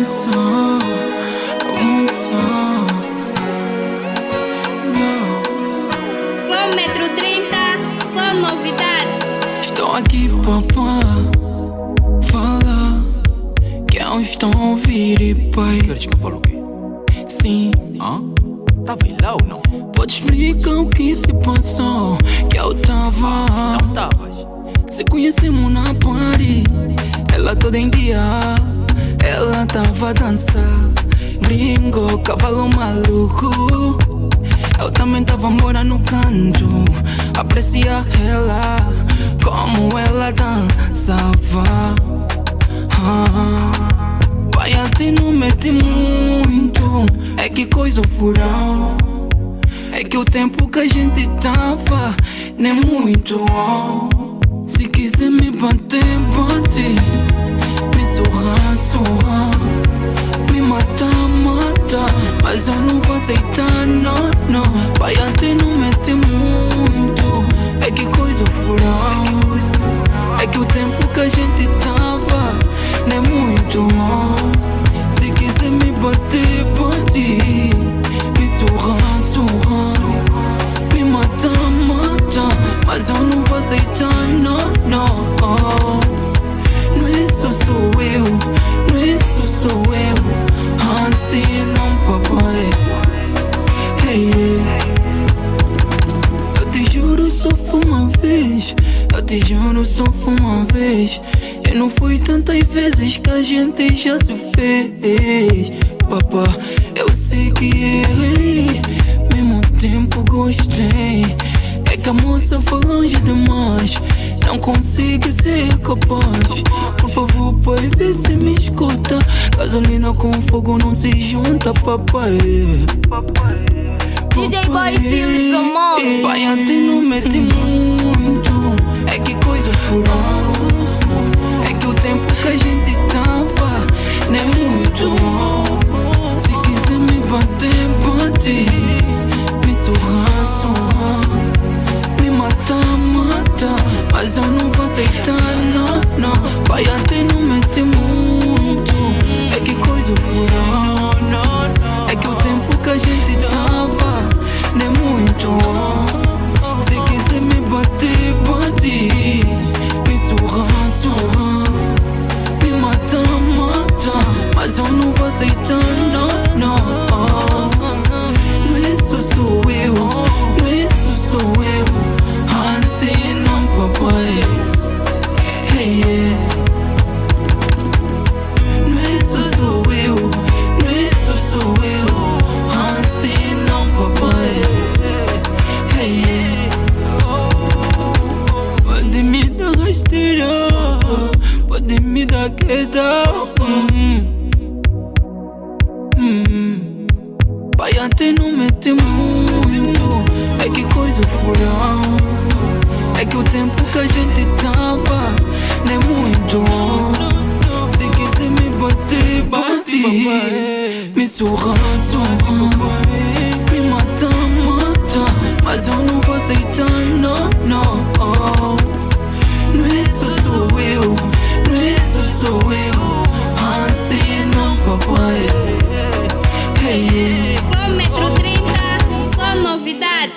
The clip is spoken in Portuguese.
emoção, emoção. Quilômetro 30, só novidade. Estou aqui, papá. Fala que eu estou a ouvir e pai. Queres que eu fale o quê? Sim. Tava aí lá ou não? Pode explicar o que se passou? Que eu tava. Não tavas. Se conhecemos na party, ela toda em dia, ela tava a dançar. Gringo, cavalo maluco. Eu também tava morando no canto, aprecia ela, como ela dançava. Pai, a ti não mete muito, é que coisa furão. É que o tempo que a gente tava nem muito. Se quiser me bater, bate. Me surrar, surrar. Me matar, mata. Mas eu não vou aceitar, não, não. Pai, a ti não mete muito. É que coisa furão. É que o tempo que a gente tava nem muito. Se quiser me bater, bate. Me surrar, surrar. Me matar, mata. Mas eu não vou aceitar, não, não. Não é isso sou eu, não é isso sou eu. Assim não, papai. Hey, yeah. Eu te juro, só foi uma vez. Eu te juro, só foi uma vez. E não foi tantas vezes que a gente já se fez. Papá, eu sei que errei, mesmo tempo gostei. É que a moça foi longe demais, não consigo ser capaz. Por favor, pai, vê se me escuta. Gasolina com fogo não se junta, papai. DJ Boy Silly promove. Pai, a ti não mete muito, é que coisa furou. É que o tempo que a gente tava nem muito. Se quiser me bater, bate. Me surrar, surrar. Me matar, mata. Mas eu não vou aceitar, não, não. Pai, a ti não mete muito. É que coisa furou. É que o tempo que a gente tava nem muito. Se quiser me bater, bate. Me surrar, surrar. Me matar, mata. Mas eu não vou aceitar, não, não. Não é isso sou eu, não é isso sou eu. Assim não, papai. Hey, yeah. Não é isso sou eu, não é isso sou eu. Assim não, papai. Hey, yeah. Pode me dar rasteira, pode me dar queda. Pai, a ti não mete muito, é que coisa furão. É que o tempo que a gente tava nem muito. Se quiser me bater, bate. Me surrar, surrar. Me matar, mata. Mas eu não vou aceitar, não, não. Não é isso sou eu, não é isso sou eu. Assim não, papai. Hey, yeah. Quilômetro 30, só novidade.